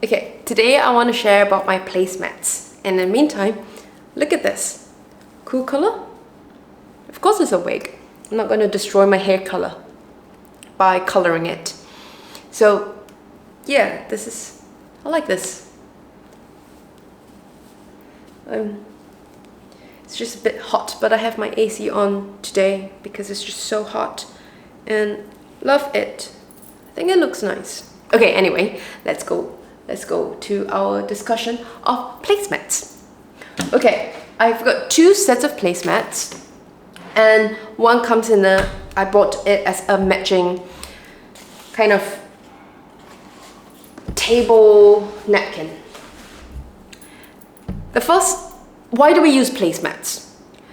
Okay, today I want to share about my placemats. And in the meantime, look at this. Cool color? Of course it's a wig. I'm not going to destroy my hair color by coloring it. So yeah, I like this. It's just a bit hot, but I have my AC on today because it's just so hot and love it. I think it looks nice. Okay, anyway, let's go to our discussion of placemats. Okay, I've got two sets of placemats, and one comes in I bought it as a matching kind of table napkin. Why do we use placemats?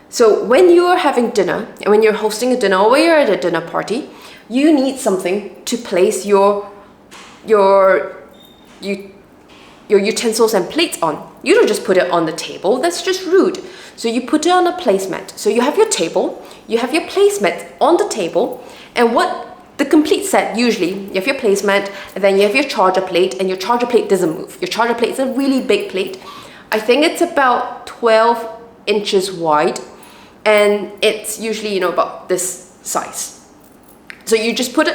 So when you're having dinner, and when you're hosting a dinner, or when you're at a dinner party, you need something to place your utensils and plates on. You don't just put it on the table, that's just rude. So you put it on a placemat. So you have your table, you have your placemat on the table, and the complete set, usually, you have your placemat, and then you have your charger plate, and your charger plate doesn't move. Your charger plate is a really big plate. I think it's about 12 inches wide, and it's usually, about this size. So you just put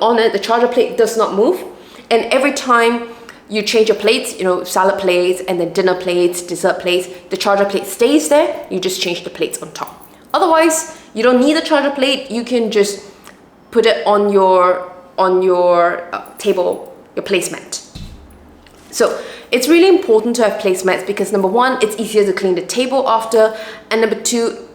on it, the charger plate does not move, and every time you change your plates, salad plates, and then dinner plates, dessert plates, the charger plate stays there, you just change the plates on top. Otherwise, you don't need a charger plate, you can just put it on your table, your placemat. So it's really important to have placemats because number one, it's easier to clean the table after, and number two,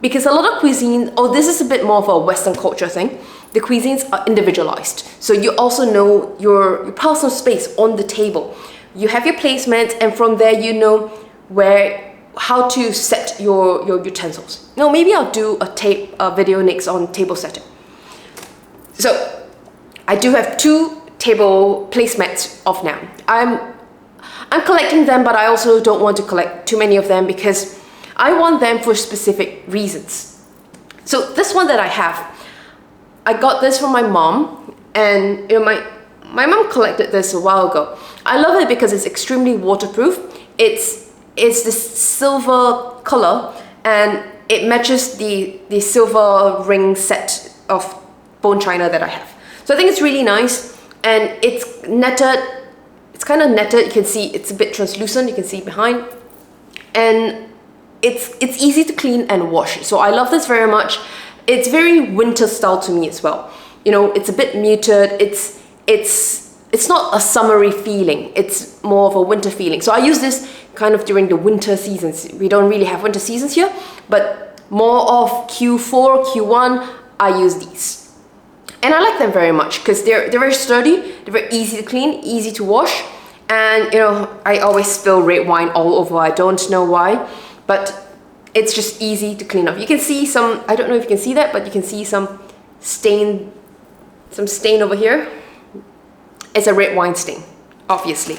because a lot of cuisine, this is a bit more of a Western culture thing, the cuisines are individualized. So you also know your personal space on the table. You have your placemats, and from there you know how to set your utensils. Now maybe I'll do a video next on table setting. So I do have two table placemats off now. I'm collecting them, but I also don't want to collect too many of them because I want them for specific reasons. So this one that I have, I got this from my mom, and my mom collected this a while ago. I love it because it's extremely waterproof. It's this silver color, and it matches the silver ring set of bone china that I have. So I think it's really nice, and it's netted. It's kind of netted. You can see it's a bit translucent. You can see behind, and it's easy to clean and wash. So I love this very much. It's very winter style to me as well. It's a bit muted. It's not a summery feeling. It's more of a winter feeling. So I use this kind of during the winter seasons. We don't really have winter seasons here, but more of Q4, Q1, I use these. And I like them very much because they're very sturdy, they're very easy to clean, easy to wash, and I always spill red wine all over. I don't know why, but it's just easy to clean up. You can see some, I don't know if you can see that, but you can see some stain over here. It's a red wine stain, obviously.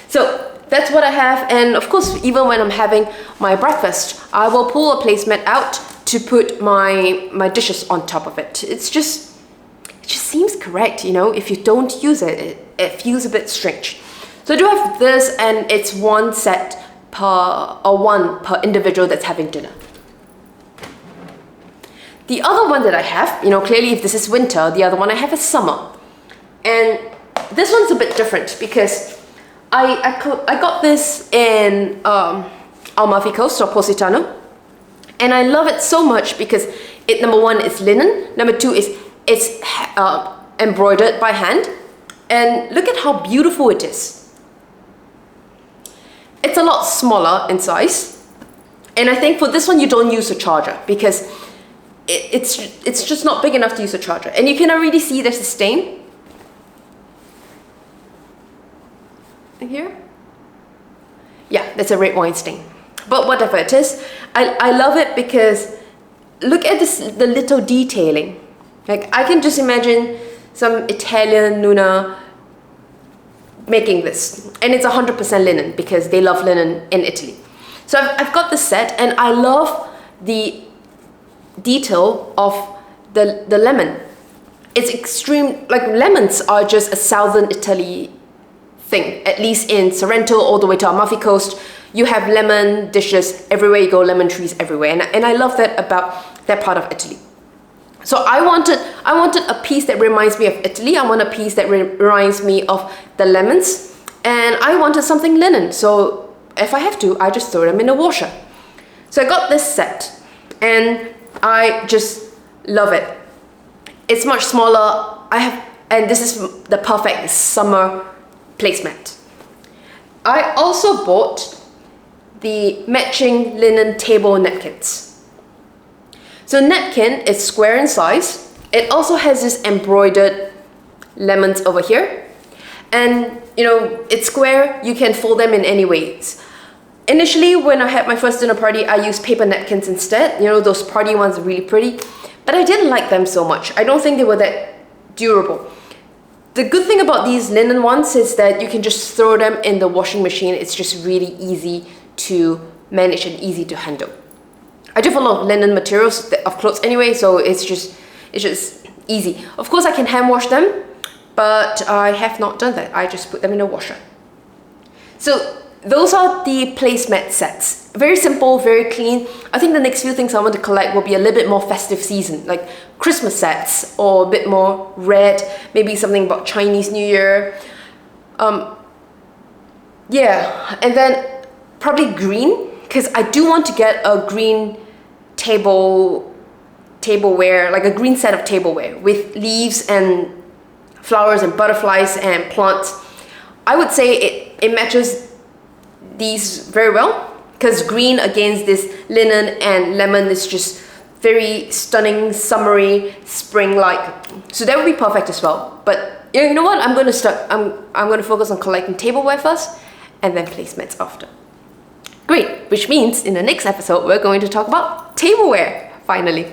So that's what I have, and of course, even when I'm having my breakfast, I will pull a placemat out to put my dishes on top of it. It just seems correct, if you don't use it, it feels a bit strange. So I do have this, and it's one set one per individual that's having dinner. The other one that I have, clearly if this is winter, the other one I have is summer. And this one's a bit different because I got this in Amalfi coast, or Positano, and I love it so much because number one, it's linen, number two, it's embroidered by hand, and look at how beautiful it is. It's a lot smaller in size, and I think for this one you don't use a charger because it's just not big enough to use a charger. And you can already see there's a stain here. Yeah, that's a red wine stain, but whatever it is, I love it because look at the little detailing. Like, I can just imagine some Italian Nuna making this, and it's 100% linen because they love linen in Italy. So I've got this set, and I love the detail of the lemon. It's extreme, like lemons are just a southern Italy thing, at least in Sorrento all the way to Amalfi Coast. You have lemon dishes everywhere you go, lemon trees everywhere, and I love that about that part of Italy. So I wanted a piece that reminds me of Italy. I want a piece that reminds me of the lemons, and I wanted something linen. So if I have to, I just throw them in the washer. So I got this set, and I just love it. It's much smaller. And this is the perfect summer placemat. I also bought the matching linen table napkins. So napkin is square in size. It also has this embroidered lemons over here. And you know, it's square, you can fold them in any ways. Initially, when I had my first dinner party, I used paper napkins instead. You know, those party ones are really pretty. But I didn't like them so much. I don't think they were that durable. The good thing about these linen ones is that you can just throw them in the washing machine. It's just really easy to manage and easy to handle. I do have a lot of linen materials of clothes anyway, so it's just easy. Of course, I can hand wash them, but I have not done that. I just put them in a washer. So those are the placemat sets. Very simple, very clean. I think the next few things I want to collect will be a little bit more festive season, like Christmas sets or a bit more red, maybe something about Chinese New Year. Yeah, and then probably green, because I do want to get a green tableware, like a green set of tableware with leaves and flowers and butterflies and plants. I would say it matches these very well, because green against this linen and lemon is just very stunning, summery, spring-like. So that would be perfect as well. But you know what? I'm going to focus on collecting tableware first, and then placemats after. Great, which means in the next episode we're going to talk about tableware finally.